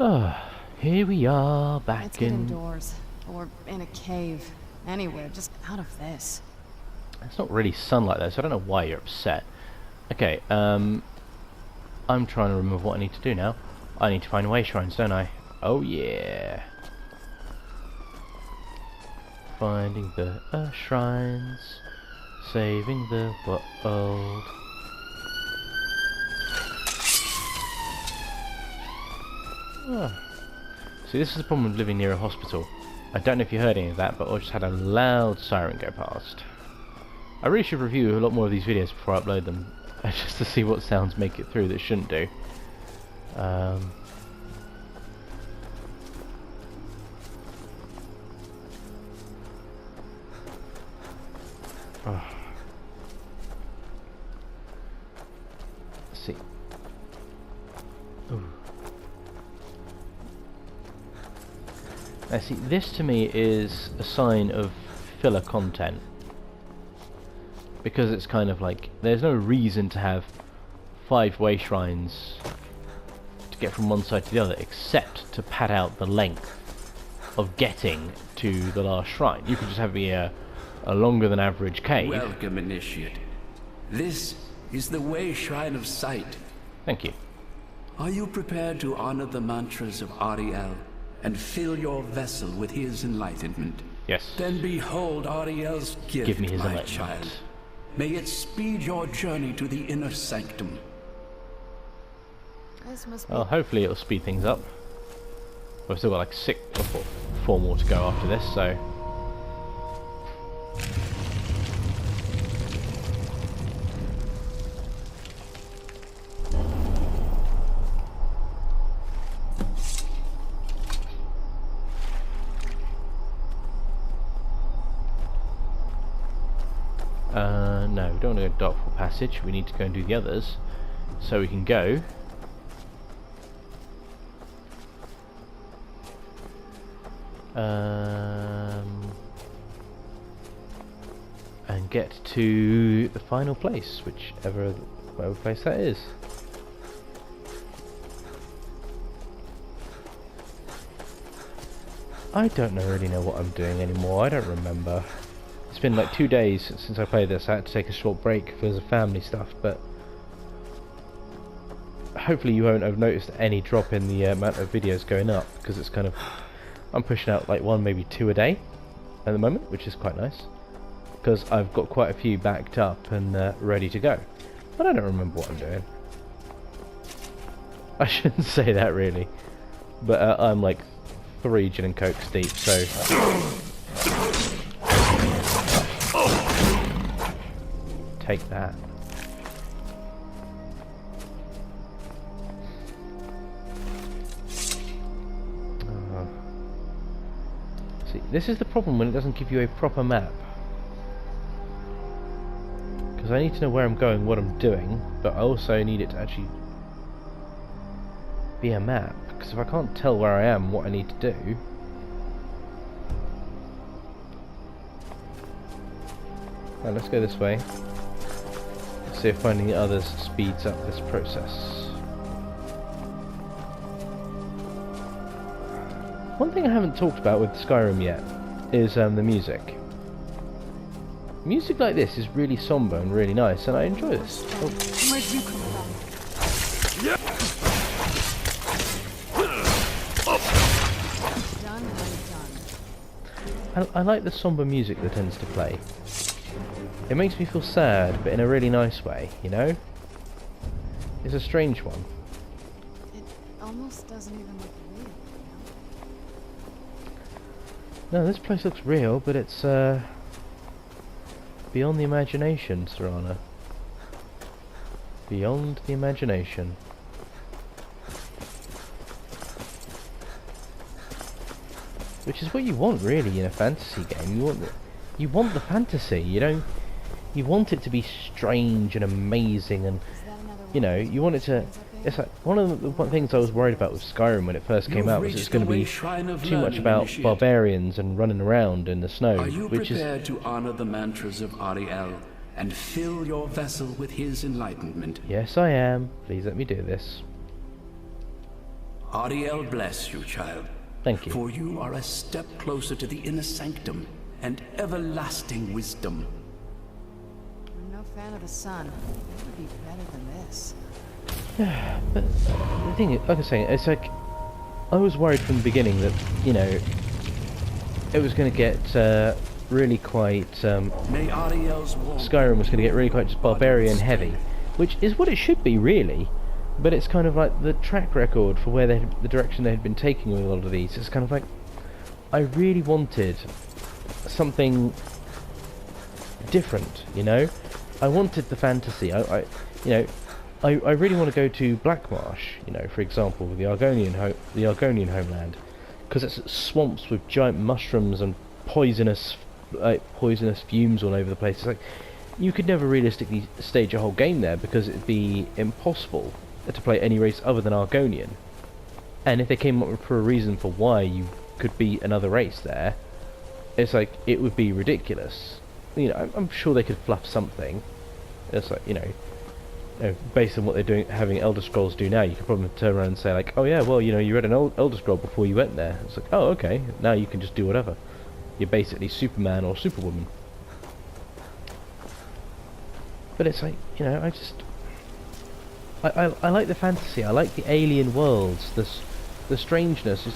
Oh, here we are, back Let's get in... indoors. Or in a cave. Anywhere, just out of this. It's not really sunlight though, so I don't know why you're upset. Okay, I'm trying to remember what I need to do now. I need to find way shrines, don't I? Oh yeah. Finding the shrines, saving the world. Oh. See, this is the problem with living near a hospital. I don't know if you heard any of that, but I just had a loud siren go past. I really should review a lot more of these videos before I upload them, just to see what sounds make it through that shouldn't do. Oh. Let's see. Ooh. Now see, this to me is a sign of filler content. Because it's kind of like, there's no reason to have 5 way shrines to get from one side to the other, except to pad out the length of getting to the last shrine. You could just have a longer than average cave. Welcome, Initiate. This is the Way Shrine of Sight. Thank you. Are you prepared to honor the mantras of Auriel and fill your vessel with his enlightenment? Yes. Then behold Auriel's gift, Give me his my enlightenment. child. May it speed your journey to the inner sanctum. This must be... Well, hopefully it'll speed things up. We've still got like 6 or 4 more to go after this, so... no, we don't want to go Darkfall Passage, we need to go and do the others. So we can go... and get to the final place, whatever place that is. I don't really know what I'm doing anymore, I don't remember. It's been like 2 days since I played this. I had to take a short break for the family stuff, but hopefully you won't have noticed any drop in the amount of videos going up, because it's kind of, I'm pushing out like 1, maybe 2 a day at the moment, which is quite nice, because I've got quite a few backed up and ready to go. But I don't remember what I'm doing. I shouldn't say that really, but I'm like 3 gin and cokes deep, so... Take that. See, this is the problem when it doesn't give you a proper map. Because I need to know where I'm going, what I'm doing, but I also need it to actually be a map. Because if I can't tell where I am, what I need to do... Right, let's go this way. See if finding the others speeds up this process. One thing I haven't talked about with Skyrim yet is the music. Music like this is really somber and really nice, and I enjoy this. Oh. Where'd you come from? Yeah. Done and done. I like the somber music that tends to play. It makes me feel sad, but in a really nice way, you know? It's a strange one. It almost doesn't even look real, No, this place looks real, but it's beyond the imagination, Serana. Beyond the imagination. Which is what you want, really, in a fantasy game. You want the fantasy, you know? You want it to be strange and amazing, and you know, you want it to... It's like one of the things I was worried about with Skyrim when it first came out was it's going to be too much about barbarians and running around in the snow. Are you prepared to honor the mantras of Auriel and fill your vessel with his enlightenment? Yes, I am. Please let me do this. Auriel bless you, child. Thank you. For you are a step closer to the inner sanctum and everlasting wisdom. I'm no fan of the sun. It would be better than this. But the thing is, like I was saying, it's like I was worried from the beginning that, you know, it was going to get really quite May Auriel's warmth Skyrim was going to get really quite just barbarian heavy, which is what it should be really. But it's kind of like the track record for where the direction they had been taking with a lot of these. It's kind of like I really wanted something different, you know. I wanted the fantasy. I really want to go to Blackmarsh, you know, for example, with the Argonian homeland, because it's swamps with giant mushrooms and poisonous fumes all over the place. It's like you could never realistically stage a whole game there because it'd be impossible to play any race other than Argonian. And if they came up with a reason for why you could be another race there, it's like it would be ridiculous. You know, I'm sure they could fluff something. It's like, you know, based on what they're doing, having Elder Scrolls do now, you could probably turn around and say like, oh yeah, well, you know, you read an Elder Scroll before you went there. It's like, oh okay, now you can just do whatever. You're basically Superman or Superwoman. But it's like, you know, I like the fantasy. I like the alien worlds. The strangeness. It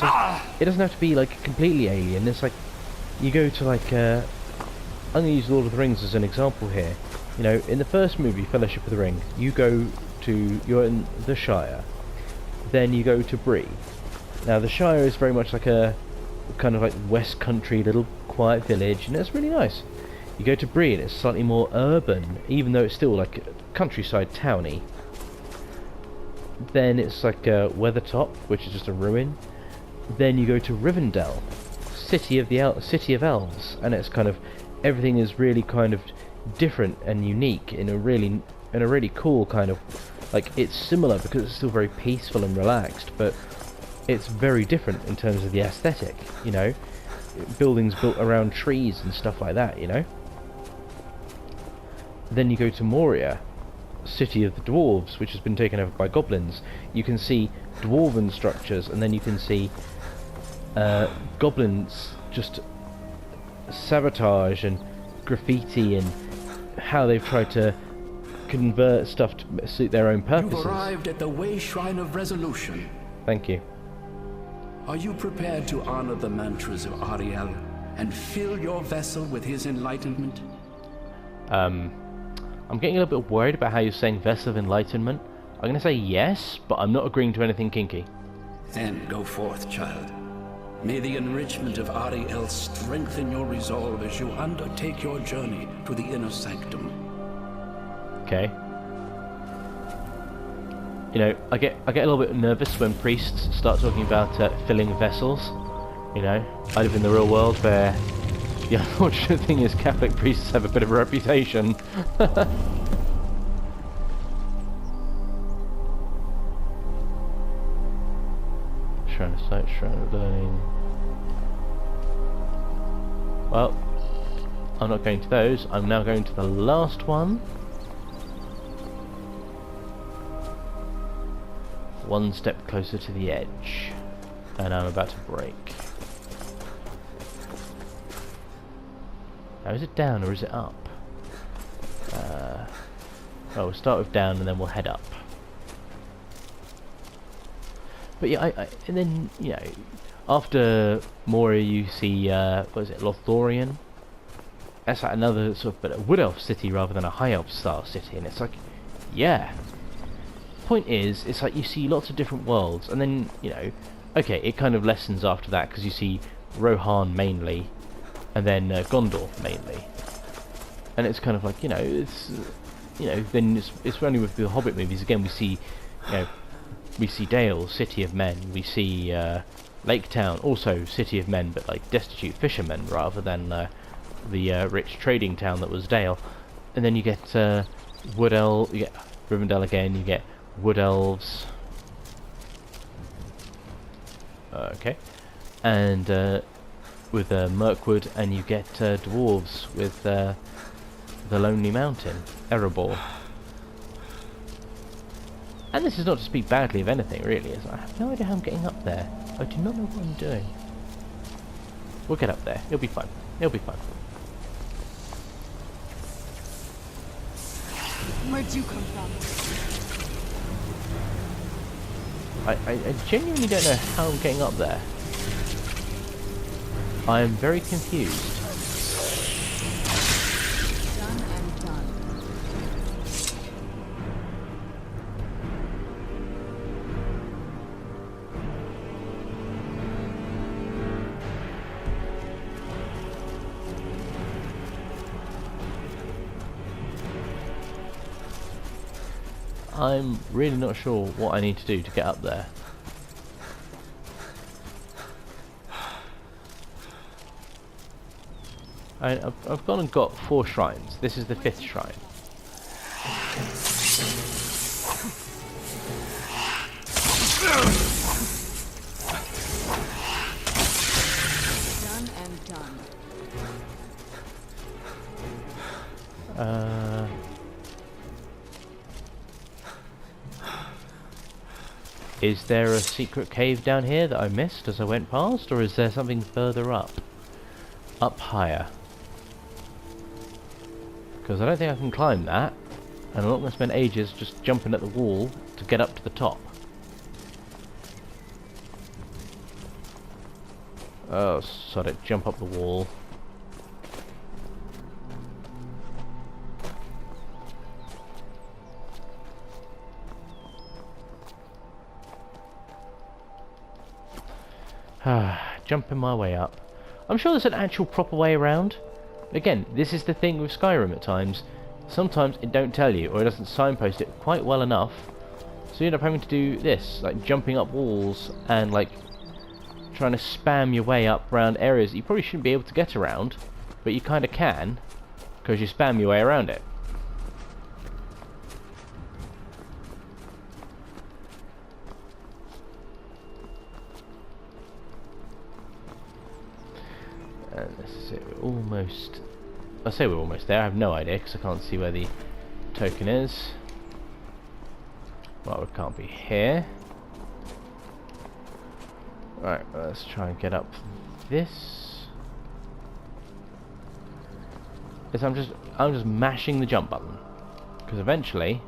doesn't have to be like completely alien. It's like you go to like I'm gonna use Lord of the Rings as an example here. You know, in the first movie, Fellowship of the Ring, you're in the Shire, then you go to Bree. Now the Shire is very much like a kind of like West Country little quiet village, and it's really nice. You go to Bree and it's slightly more urban, even though it's still like countryside towny. Then it's like Weathertop, which is just a ruin. Then you go to Rivendell, city of elves, and it's kind of everything is really kind of different and unique in a really cool kind of like, it's similar because it's still very peaceful and relaxed, but it's very different in terms of the aesthetic. You know, buildings built around trees and stuff like that. You know. Then you go to Moria, city of the dwarves, which has been taken over by goblins. You can see dwarven structures, and then you can see goblins just sabotage and graffiti and how they've tried to convert stuff to suit their own purposes. You've arrived at the Way Shrine of Resolution. Thank you. Are you prepared to honor the mantras of Auriel and fill your vessel with his enlightenment? I'm getting a little bit worried about how you're saying Vessel of Enlightenment. I'm going to say yes, but I'm not agreeing to anything kinky. Then go forth, child. May the enrichment of Auriel strengthen your resolve as you undertake your journey to the inner sanctum. Okay. You know, I get a little bit nervous when priests start talking about filling vessels. You know, I live in the real world where the unfortunate thing is Catholic priests have a bit of a reputation. Shrine of Sight, Shrine of Learning. Well, I'm not going to those. I'm now going to the last one. One step closer to the edge. And I'm about to break. Now, is it down or is it up? Well, we'll start with down and then we'll head up. But yeah, and then, you know, after Moria you see, what is it, Lothlorien? That's like another sort of, but a wood elf city rather than a high elf style city, and it's like, yeah. Point is, it's like you see lots of different worlds, and then, you know, okay, it kind of lessens after that, because you see Rohan mainly, and then Gondor mainly. And it's kind of like, you know, it's, you know, then it's only with the Hobbit movies, again, we see, you know, we see Dale, City of Men, we see Lake Town, also City of Men, but like destitute fishermen rather than the rich trading town that was Dale. And then you get Wood Elf, you get Rivendell again, you get Wood Elves. Okay. And with Mirkwood, and you get Dwarves with the Lonely Mountain, Erebor. And this is not to speak badly of anything, really. I have no idea how I'm getting up there. I do not know what I'm doing. We'll get up there. It'll be fun. It'll be fun. Where'd you come from? I genuinely don't know how I'm getting up there. I am very confused. Done and done. I'm really not sure what I need to do to get up there. I've gone and got 4 shrines. This is the 5th shrine. Done and done. Is there a secret cave down here that I missed as I went past, or is there something further up? Up higher. Because I don't think I can climb that, and I'm not going to spend ages just jumping at the wall to get up to the top. Oh, sod it, jump up the wall. Jumping my way up. I'm sure there's an actual proper way around. Again, this is the thing with Skyrim at times. Sometimes it don't tell you, or it doesn't signpost it quite well enough. So you end up having to do this, like jumping up walls and like trying to spam your way up around areas that you probably shouldn't be able to get around, but you kind of can, because you spam your way around it. And this is it, we're almost... I say we're almost there, I have no idea because I can't see where the token is. Well, it can't be here. Right, let's try and get up this. Yes, I'm just mashing the jump button. Because eventually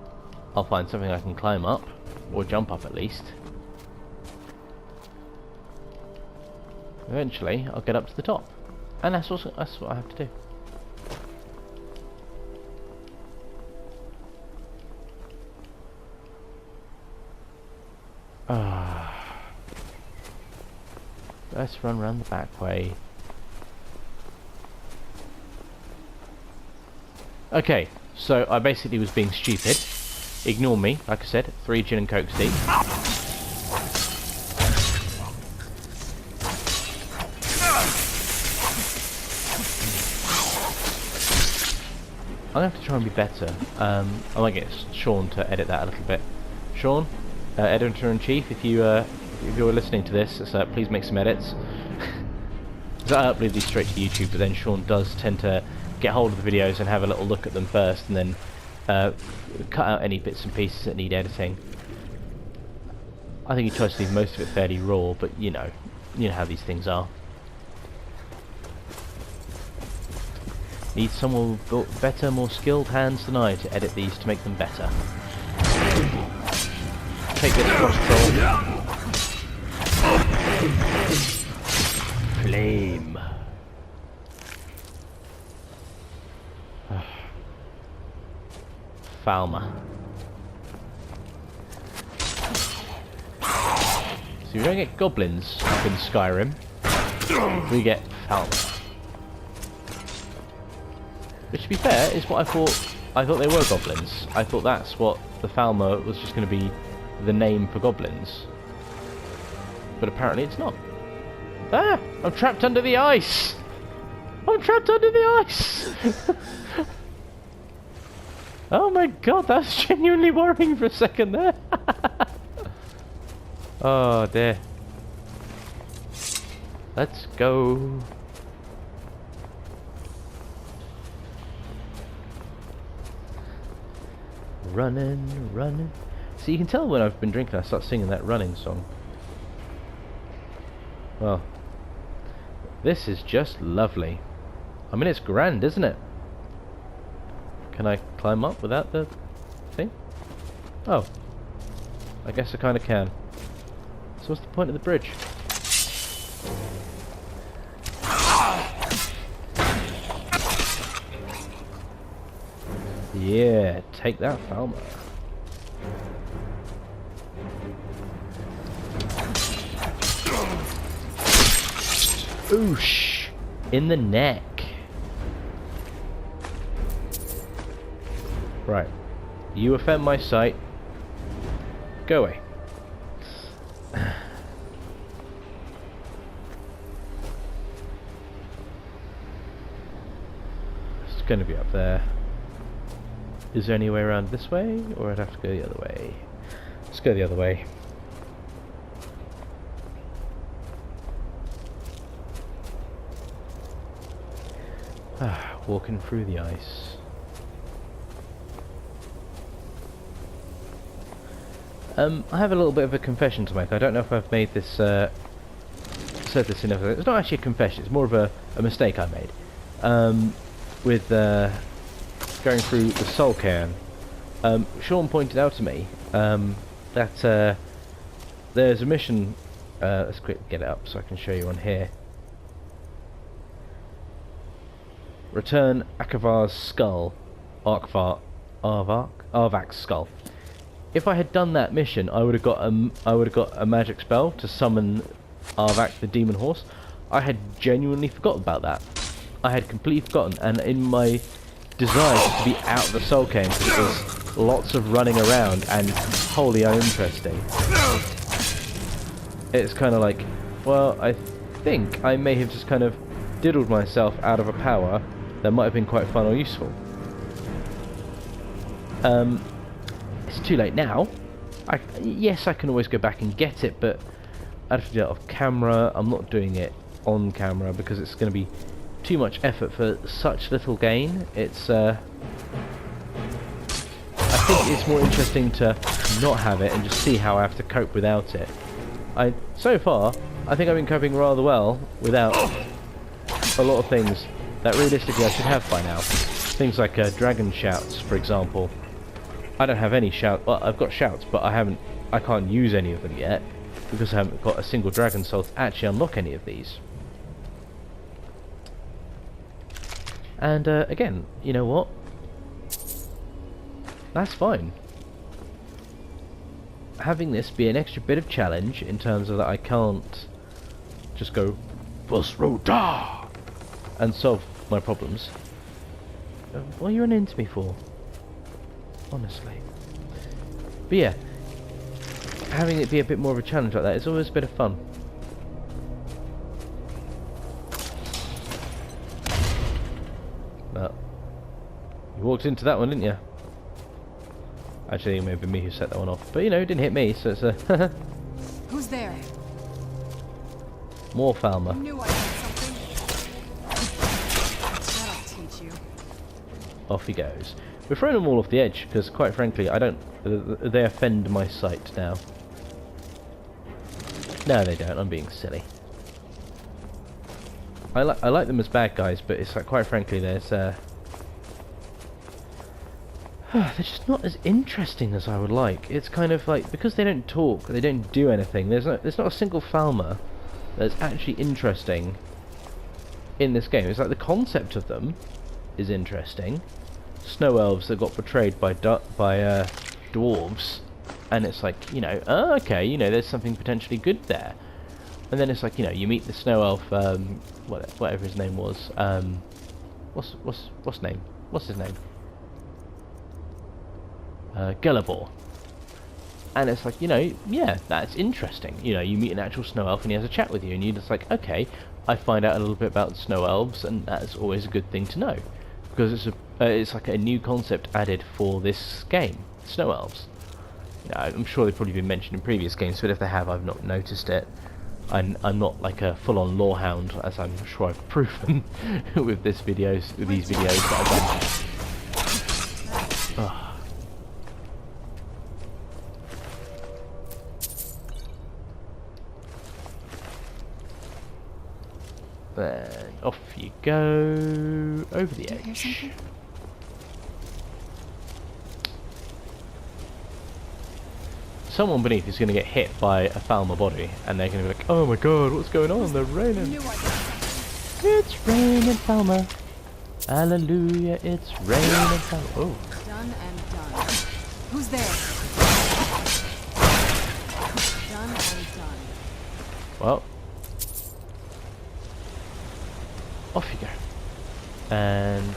I'll find something I can climb up, or jump up at least. Eventually I'll get up to the top. And that's what I have to do. Let's run around the back way. Okay, so I basically was being stupid. Ignore me, like I said, 3 gin and cokes deep. I'm going to have to try and be better. I might get Sean to edit that a little bit. Sean, editor-in-chief, if you're listening to this, please make some edits. Because I upload these straight to YouTube, but then Sean does tend to get hold of the videos and have a little look at them first, and then cut out any bits and pieces that need editing. I think he tries to leave most of it fairly raw, but you know how these things are. Need someone with better, more skilled hands than I to edit these to make them better. Take this cross-troll. Flame. Falmer. So we don't get goblins in Skyrim. We get Falmer. Which, to be fair, is what I thought. I thought they were goblins. I thought that's what the Falmer was just going to be the name for goblins. But apparently it's not. Ah! I'm trapped under the ice! I'm trapped under the ice! Oh my god, that's genuinely worrying for a second there. Oh dear. Let's go. Running, running, See, you can tell when I've been drinking, I start singing that running song. Well, this is just lovely. I mean, it's grand, isn't it? Can I climb up without the thing? Oh. I guess I kind of can. So what's the point of the bridge? Yeah, take that, Falmer. Oosh! In the neck. Right. You offend my sight. Go away. It's going to be up there. Is there any way around this way, or I'd have to go the other way? Let's go the other way. Walking through the ice. I have a little bit of a confession to make. I don't know if I've made this, said this enough. It's not actually a confession, it's more of a mistake I made. With going through the soul cairn. Sean pointed out to me that there's a mission. Let's quickly get it up so I can show you on here. Return Akavar's skull, Arvak's skull. If I had done that mission, I would have got a magic spell to summon Arvak the demon horse. I had genuinely forgotten about that. I had completely forgotten, and in my desire to be out of the soul cairn, because it was lots of running around and wholly uninteresting, it's kind of like, well, I think I may have just kind of diddled myself out of a power that might have been quite fun or useful. It's too late now. Yes, I can always go back and get it, but I'd have to do it off camera. I'm not doing it on camera because it's going to be too much effort for such little gain. It's I think it's more interesting to not have it and just see how I have to cope without it. So far, I think I've been coping rather well without a lot of things that realistically I should have by now. Things like dragon shouts, for example. I don't have any shout. Well, I've got shouts, but I can't use any of them yet because I haven't got a single dragon soul to actually unlock any of these. And again, you know what? That's fine. Having this be an extra bit of challenge in terms of that I can't just go Busroda and solve my problems. What are you running into me for? Honestly. But yeah, having it be a bit more of a challenge like that is always a bit of fun. But you walked into that one, didn't you? Actually, it may have been me who set that one off. But you know, it didn't hit me, so it's a... Who's there? More Falmer. I knew I had something. That'll teach you. Off he goes. We're throwing them all off the edge, because quite frankly, I don't... they offend my sight now. No, they don't. I'm being silly. I like them as bad guys, but it's like, quite frankly, there's... they're just not as interesting as I would like. It's kind of like, because they don't talk, they don't do anything, there's not a single Falmer that's actually interesting in this game. It's like the concept of them is interesting. Snow elves that got betrayed by dwarves, and it's like, you know, oh, okay, you know, there's something potentially good there. And then it's like, you know, you meet the snow elf, whatever his name was, what's his name? Gullibor. And it's like, you know, yeah, that's interesting. You know, you meet an actual snow elf and he has a chat with you, and you're just like, okay, I find out a little bit about snow elves, and that's always a good thing to know, because it's like a new concept added for this game, snow elves. You know, I'm sure they've probably been mentioned in previous games, but if they have, I've not noticed it. I'm not like a full-on lore hound, as I'm sure I've proven with these videos that I've done. Oh. Then off you go over the Do you hear edge. something? Someone beneath is going to get hit by a Falmer body, and they're going to be like, "Oh my god, what's going on? They're raining. Knew I did something. It's raining, Falmer. Hallelujah, it's raining, Falmer." Oh, Done and done. Who's there? Done and done. well, off you go, and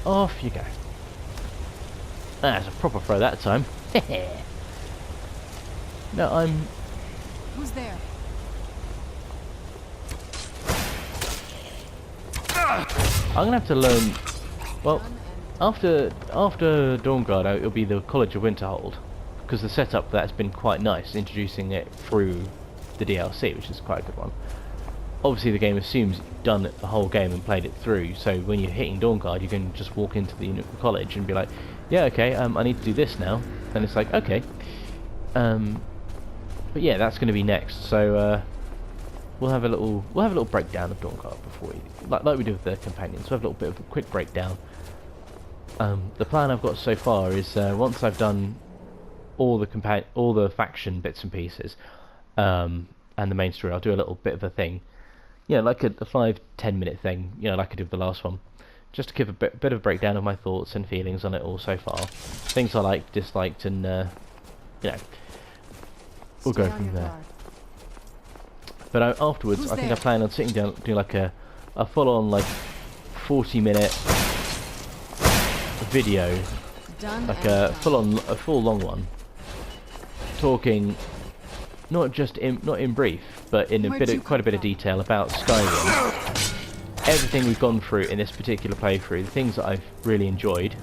off you go. That's a proper throw that time. No, Who's there? I'm gonna have to learn. Well, after Dawnguard, it'll be the College of Winterhold, because the setup for that's been quite nice, introducing it through the DLC, which is quite a good one. Obviously, the game assumes you've done it the whole game and played it through, so when you're hitting Dawnguard, you can just walk into the college and be like, "Yeah, okay, I need to do this now," and it's like, okay. But yeah, that's going to be next. So we'll have a little breakdown of Dawnguard before we, like we do with the companions. We'll have a little bit of a quick breakdown. The plan I've got so far is once I've done all the faction bits and pieces, and the main story, I'll do a little bit of a thing, like a 5-10 minute thing, like I did with the last one, just to give a bit of a breakdown of my thoughts and feelings on it all so far, things I liked, disliked, and we'll go from there. But afterwards, Who's I think there? I plan on sitting down, doing like a full-on 40-minute video, Done like and a done. full long one, talking not in brief, but in Where'd you quite a come bit of from? detail about Skyrim, everything we've gone through in this particular playthrough, the things that I've really enjoyed,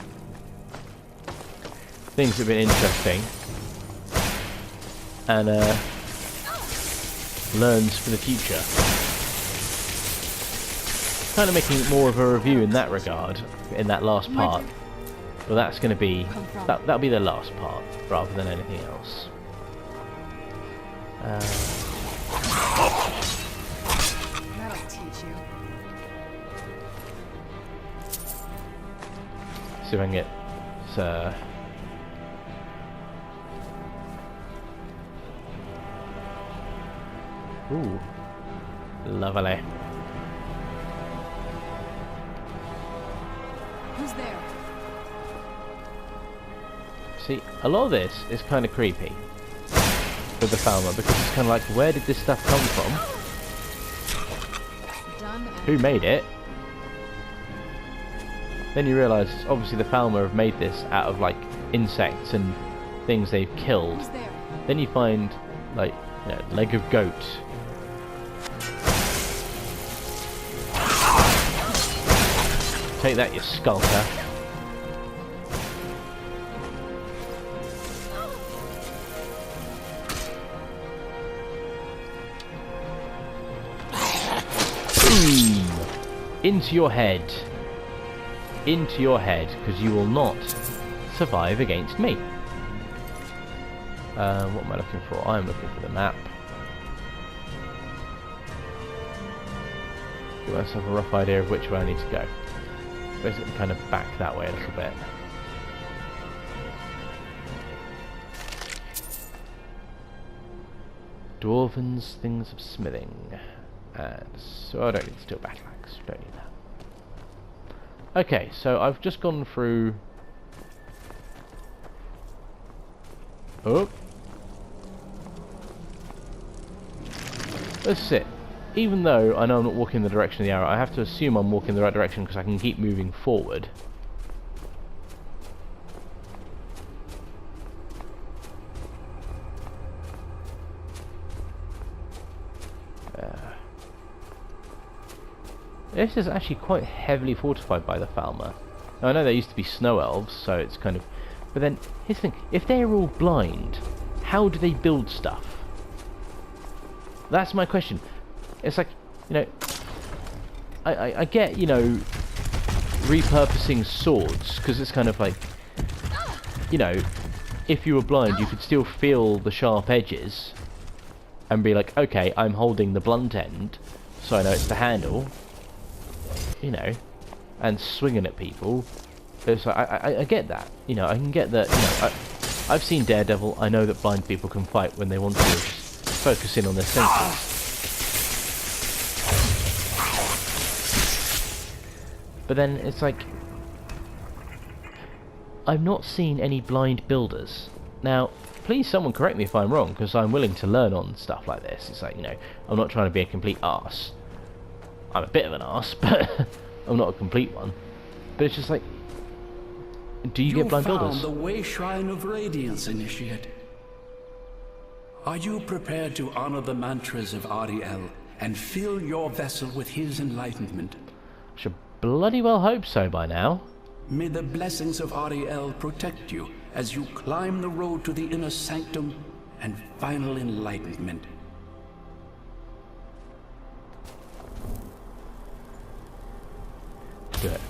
things that have been interesting, and learns for the future. Kind of making more of a review in that regard, in that last part. Well, that's going to be that'll be the last part rather than anything else. That'll teach you. See if I can get ooh, lovely. Who's there? See, a lot of this is kind of creepy with the Falmer, because it's kind of like, where did this stuff come from? Done and Who made it? Then you realise, obviously the Falmer have made this out of insects and things they've killed. Who's there? Then you find leg of goat. Take that, you skulker. Boom! Into your head. Into your head, because you will not survive against me. What am I looking for? I'm looking for the map. Give myself a rough idea of which way I need to go. Basically kind of back that way a little bit. Dwarven's things of smithing. And so I don't need steel battle axe. Don't need that. Okay, so I've just gone through. Oh. That's it. Even though I know I'm not walking in the direction of the arrow, I have to assume I'm walking in the right direction because I can keep moving forward. This is actually quite heavily fortified by the Falmer. Now, I know there used to be snow elves, so it's kind of... But then, here's the thing. If they're all blind, how do they build stuff? That's my question. It's like, I get, repurposing swords, because it's kind of like, if you were blind, you could still feel the sharp edges, and be like, okay, I'm holding the blunt end, so I know it's the handle, you know, and swinging at people. It's like, I get that, you know, I can get that, you know, I've seen Daredevil, I know that blind people can fight when they want to, just focus in on their senses. But then it's like, I've not seen any blind builders. Now, please someone correct me if I'm wrong, because I'm willing to learn on stuff like this. It's like, you know, I'm not trying to be a complete arse. I'm a bit of an arse, but I'm not a complete one. But it's just like, do you get blind builders? You found the Way Shrine of Radiance, Initiate. Are you prepared to honor the mantras of Auriel and fill your vessel with his enlightenment? Should bloody well hope so by now. May the blessings of Auriel protect you as you climb the road to the inner sanctum and final enlightenment. Good.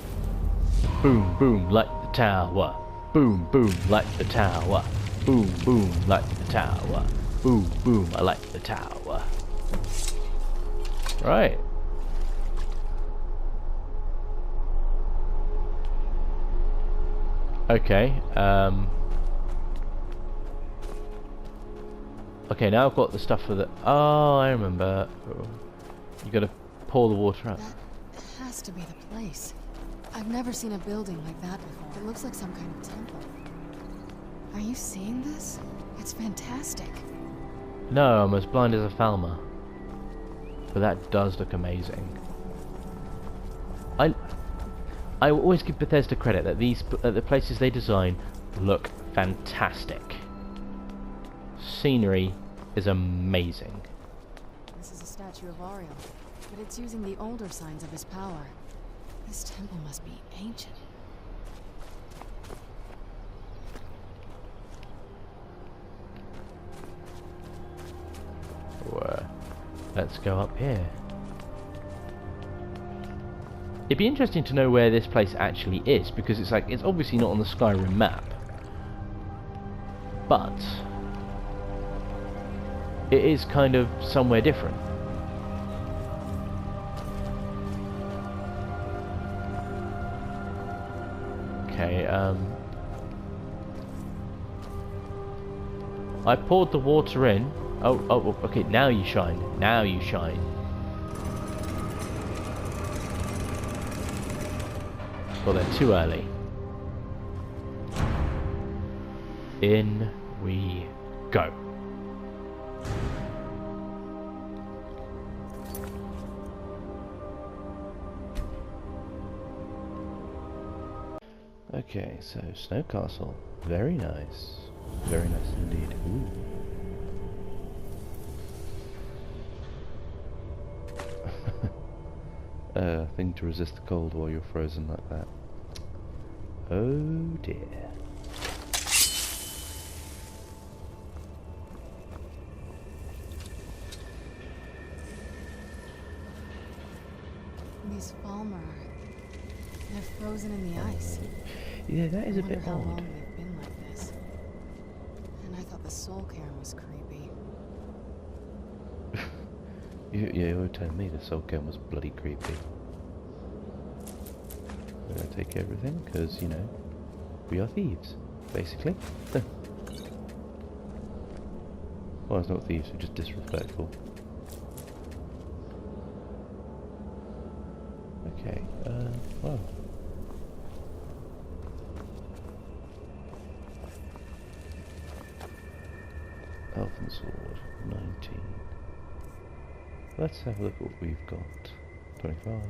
Boom, boom, like the tower. Boom, boom, like the tower. Boom, boom, like the tower. Boom, boom, I like the tower. Right. Okay, okay, now I've got the stuff for the... Oh, I remember. You gotta pour the water out. That has to be the place. I've never seen a building like that before. It looks like some kind of temple. Are you seeing this? It's fantastic. No, I'm as blind as a Falmer. But that does look amazing. I always give Bethesda credit that the places they design look fantastic. Scenery is amazing. This is a statue of Auriel, but it's using the older signs of his power. This temple must be ancient. Let's go up here. It'd be interesting to know where this place actually is, because it's like, it's obviously not on the Skyrim map. But it is kind of somewhere different. Okay, I poured the water in. Oh, okay, now you shine. Now you shine. Well, they're too early. In we go. Okay, so Snow Castle. Very nice. Very nice indeed. Ooh. Thing to resist the cold while you're frozen like that. Oh dear. These Falmer, they're frozen in the ice. Yeah, that is a bit how long odd. they've been like this. And I thought the soul cairn was creepy. You were telling me the soul cairn was bloody creepy. We're gonna take everything, because, you know, we are thieves, basically. Well, it's not thieves, we're just disrespectful. Okay, well. Elfin Sword, 19. Let's have a look at what we've got. 25.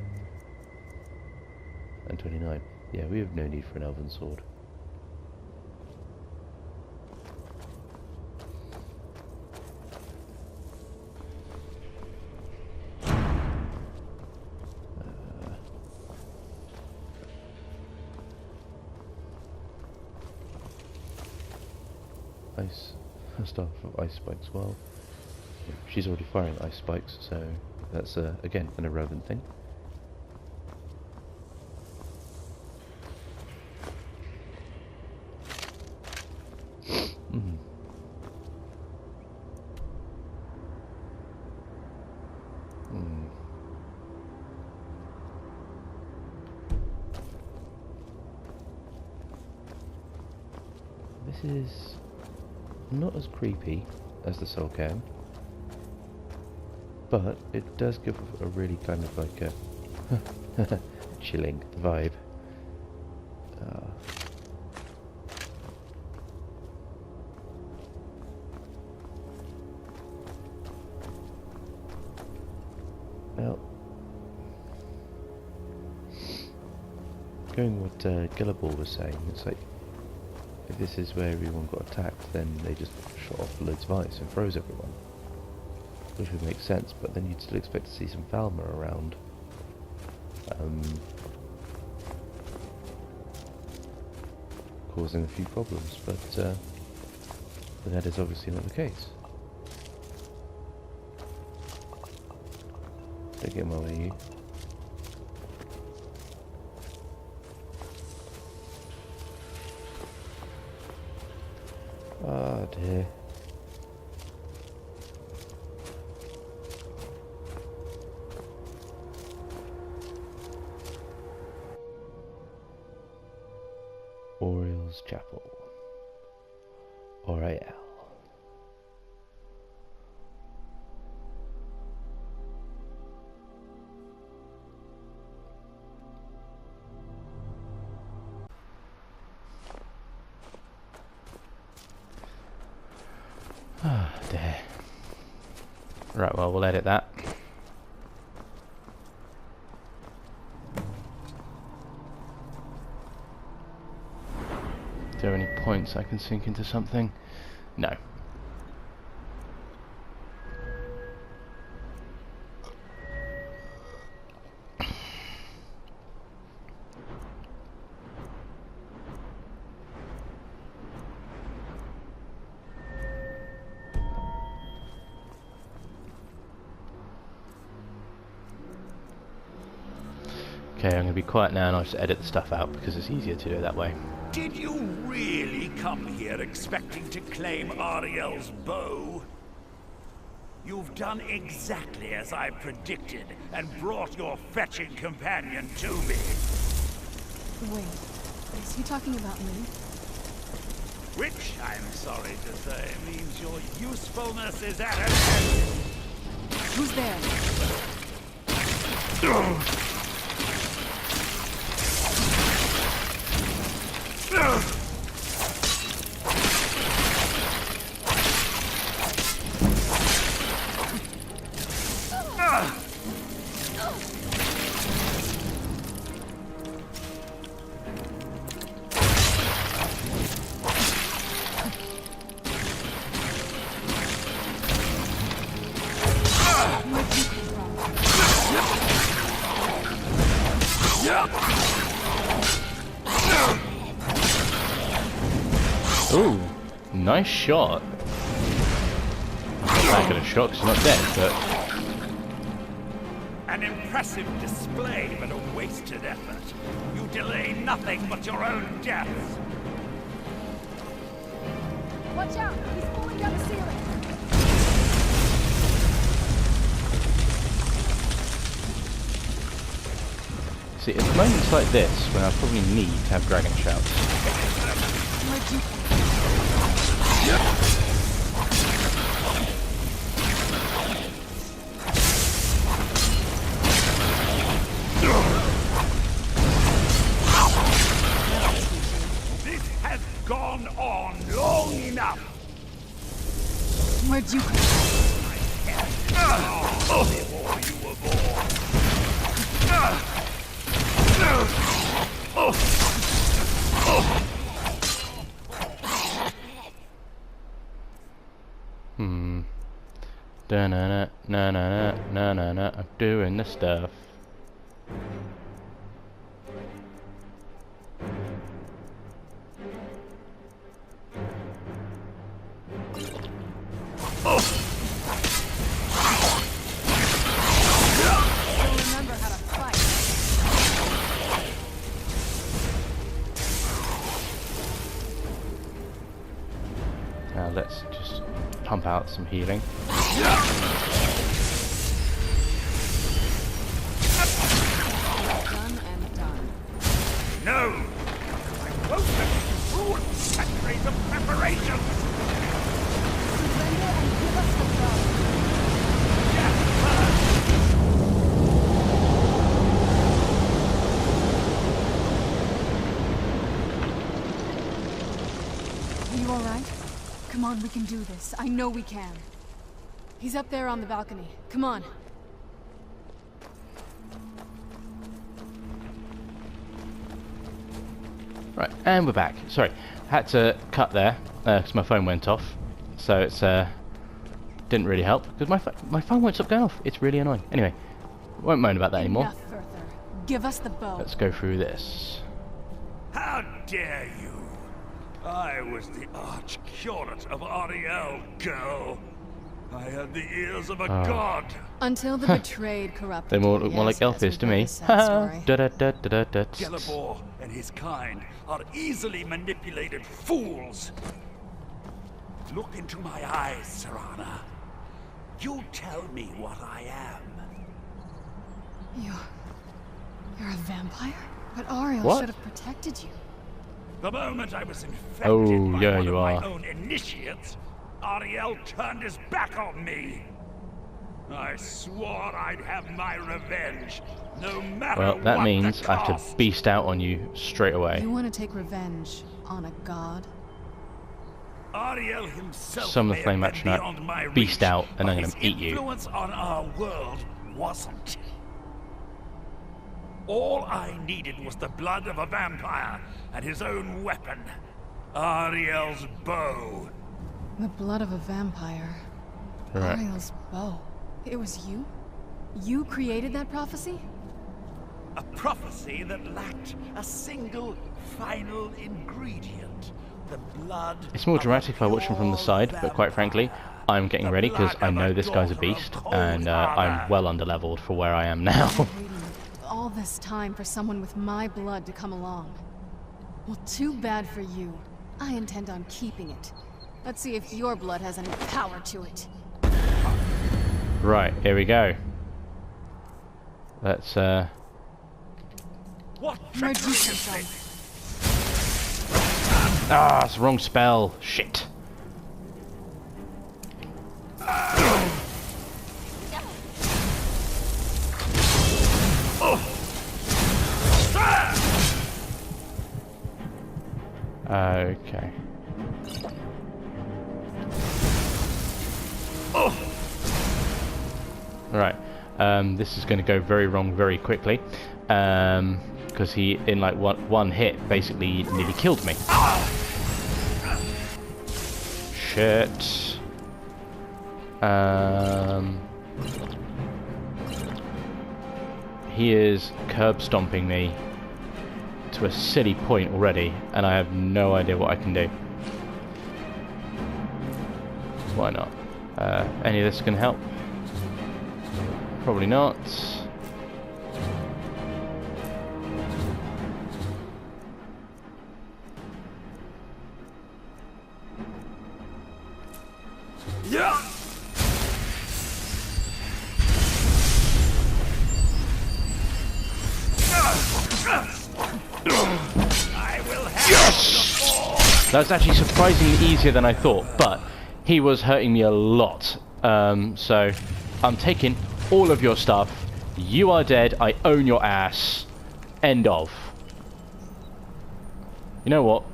And 29. Yeah, we have no need for an Elven Sword. Ice. Stuff of ice spikes. Well, she's already firing ice spikes, so that's again an irrelevant thing. is not as creepy as the Soul Cairn, but it does give a really kind of like a chilling vibe. Now, going what Gillibor was saying, it's like, if this is where everyone got attacked, then they just shot off loads of ice and froze everyone. Which would make sense, but then you'd still expect to see some Falmer around. Causing a few problems, but that is obviously not the case. Don't get in my way, you. Oh dear. Auriel's Chapel. Auriel. Ah, dear. Right, well, we'll edit that. Are there any points I can sink into something? No. Okay, I'm going to be quiet now and I'll just edit the stuff out because it's easier to do it that way. Did you really come here expecting to claim Auriel's bow? You've done exactly as I predicted and brought your fetching companion to me. Wait, is he talking about me? Which, I'm sorry to say, means your usefulness is at an end. Who's there? Ooh, nice shot. Back at a shot 'cause he's not dead, but... An impressive display, but a wasted effort. You delay nothing but your own death. Watch out! He's falling down the ceiling! See, at moments like this, when I probably need to have dragon shouts. Where'd you... This has gone on long enough. Where'd you come from? Before you were born. Da-na-na, na-na-na, na-na-na, I'm doing the stuff. Remember how to fight. Now let's just pump out some healing. Done and done. No! I won't let you ruin that rate of preparation! preparations! Surrender and give us the bow. Are you alright? Come on, we can do this. I know we can. He's up there on the balcony. Come on. Right, and we're back. Sorry, had to cut there because my phone went off. So it's didn't really help because my phone won't stop going off. It's really annoying. Anyway, won't moan about that anymore. Enough, Bertha. Give us the bow. Let's go through this. How dare you! I was the arch-curate of Auriel, girl. I had the ears of a god. Until the betrayed corrupted. They more you. look more like Yes, Elphys we've to heard me. the sad story. Da-da-da-da-da-da. Gelibor and his kind are easily manipulated fools. Look into my eyes, Serana. You tell me what I am. You're a vampire? But Auriel What? should have protected you. The moment I was infected Oh, by yeah, one you of my are. own initiates, Auriel turned his back on me. I swore I'd have my revenge, no matter Well, that what means the I have cost. to beast out on you straight away. You want to take revenge on a god? Auriel himself Summon the may flame have been atronach, beyond my beast reach, out, and but I'm gonna his eat you. influence on our world wasn't. All I needed was the blood of a vampire and his own weapon, Auriel's bow. The blood of a vampire. Right. Auriel's bow. It was you? You created that prophecy? A prophecy that lacked a single final ingredient. The blood. It's more of a dramatic if I watch him from the pure side, but quite frankly, I'm getting ready because I know this guy's a beast, and I'm well underleveled for where I am now. Waiting all this time for someone with my blood to come along. Well, too bad for you. I intend on keeping it. Let's see if your blood has any power to it. Right, here we go. Let's What Might trickery do is some this? Ah, it's the wrong spell. Shit. Okay. Right. This is going to go very wrong very quickly. Because he, in like one hit, basically nearly killed me. Shit. He is curb stomping me to a silly point already, and I have no idea what I can do. Why not? Any of this can help? Probably not. Yeah. I will have Yes! That was actually surprisingly easier than I thought, but he was hurting me a lot. So I'm taking all of your stuff. You are dead. I own your ass. End of. You know what?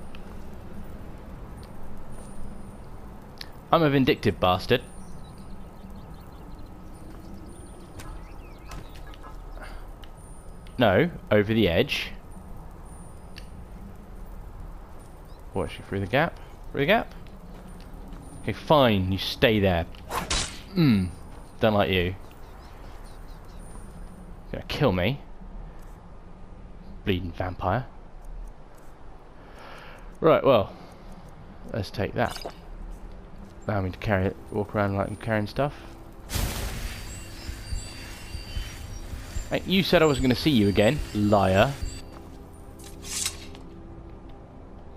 I'm a vindictive bastard. No, over the edge. Or actually through the gap? Through the gap? Okay, fine, you stay there. Don't like you. You're gonna kill me. Bleeding vampire. Right, well. Let's take that. Allow me to carry it, walk around like I'm carrying stuff. Hey, you said I wasn't going to see you again, liar.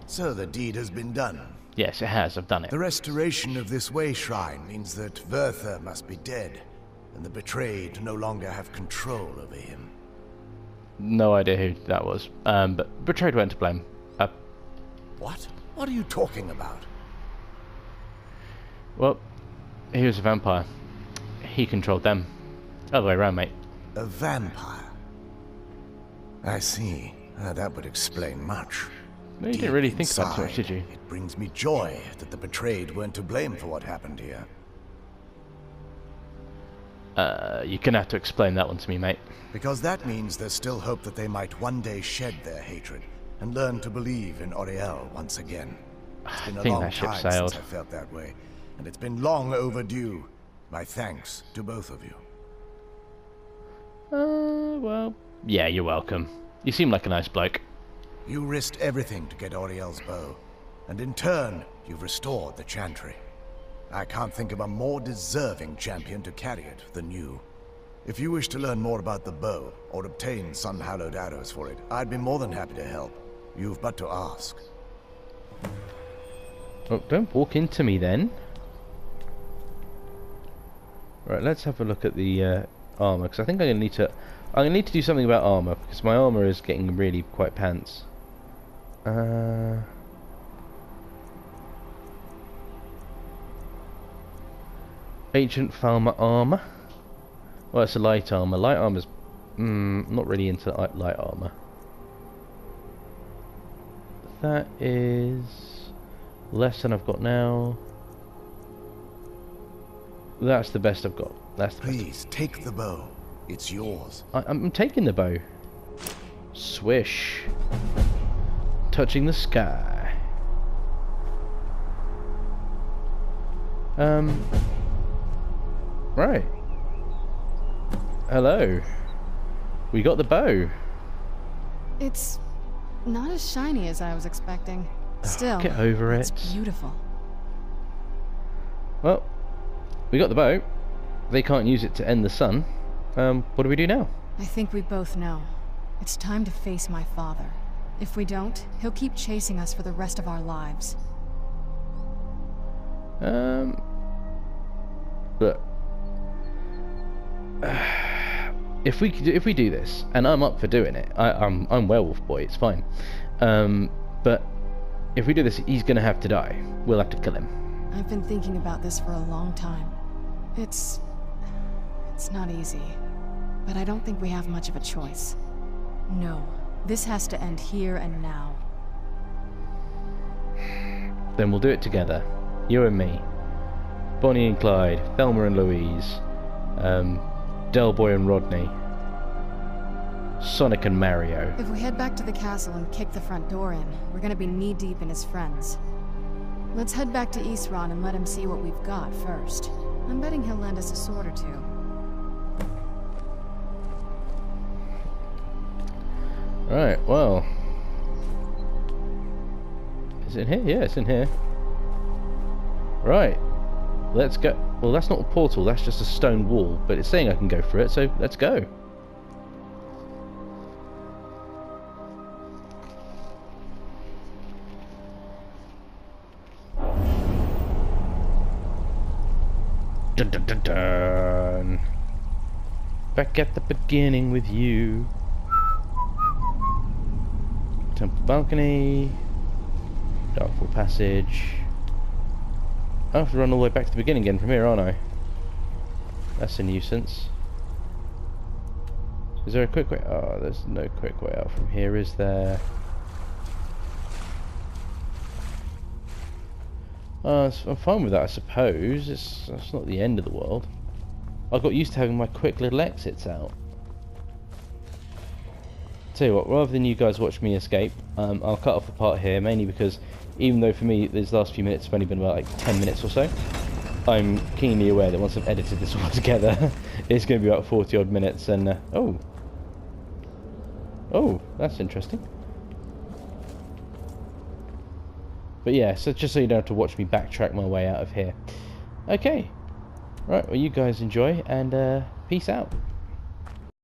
So the deed has been done. Yes, it has. I've done it. The restoration of this way shrine means that Verther must be dead, and the betrayed no longer have control over him. No idea who that was. But Betrayed weren't to blame. What? What are you talking about? Well, he was a vampire. He controlled them. Other way around, mate. A vampire? I see. That would explain much. No, you didn't Deep really think about it too much, inside, did you? It brings me joy that the betrayed weren't to blame for what happened here. You're gonna have to explain that one to me, mate. Because that means there's still hope that they might one day shed their hatred and learn to believe in Auriel once again. It's been a think long that ship time sailed. since I felt that way, and it's been long overdue. My thanks to both of you. Well, yeah, you're welcome. You seem like a nice bloke. You risked everything to get Auriel's bow, and in turn, you've restored the Chantry. I can't think of a more deserving champion to carry it than you. If you wish to learn more about the bow, or obtain sun-hallowed arrows for it, I'd be more than happy to help. You've but to ask. Oh, don't walk into me then. Right, let's have a look at the armor, because I think I'm gonna need to do something about armor, because my armor is getting really quite pants. Ancient Farmer armor. Well, it's a light armor. Light armor's not really into light armor. That is less than I've got now. That's the best I've got. That's the Please, take the bow. It's yours. I'm taking the bow. Swish. Touching the sky. Right. Hello. We got the bow. It's not as shiny as I was expecting. Still, Get over it's it. beautiful. Well, we got the bow. They can't use it to end the sun. What do we do now? I think we both know. It's time to face my father. If we don't, he'll keep chasing us for the rest of our lives. Look. If we do this, and I'm up for doing it, I'm werewolf boy. It's fine. But if we do this, he's gonna have to die. We'll have to kill him. I've been thinking about this for a long time. It's not easy, but I don't think we have much of a choice. No, this has to end here and now. Then we'll do it together. You and me. Bonnie and Clyde, Thelma and Louise, Delboy and Rodney, Sonic and Mario. If we head back to the castle and kick the front door in, we're gonna be knee-deep in his friends. Let's head back to Eastron and let him see what we've got first. I'm betting he'll lend us a sword or two. Right, well. Is it in here? Yeah, it's in here. Right. Let's go. Well, that's not a portal, that's just a stone wall, but it's saying I can go through it, so let's go. Dun dun dun dun. Back at the beginning with you. Temple balcony. Darkfall passage. I have to run all the way back to the beginning again from here, aren't I? That's a nuisance. Is there a quick way? Oh, there's no quick way out from here, is there? I'm fine with that, I suppose. It's not the end of the world. I got used to having my quick little exits out. Tell you what, rather than you guys watch me escape, I'll cut off the part here, mainly because even though for me these last few minutes have only been about like 10 minutes or so, I'm keenly aware that once I've edited this all together, it's going to be about 40 odd minutes, and oh, that's interesting. But yeah, so just so you don't have to watch me backtrack my way out of here. Okay, right, well you guys enjoy, and peace out.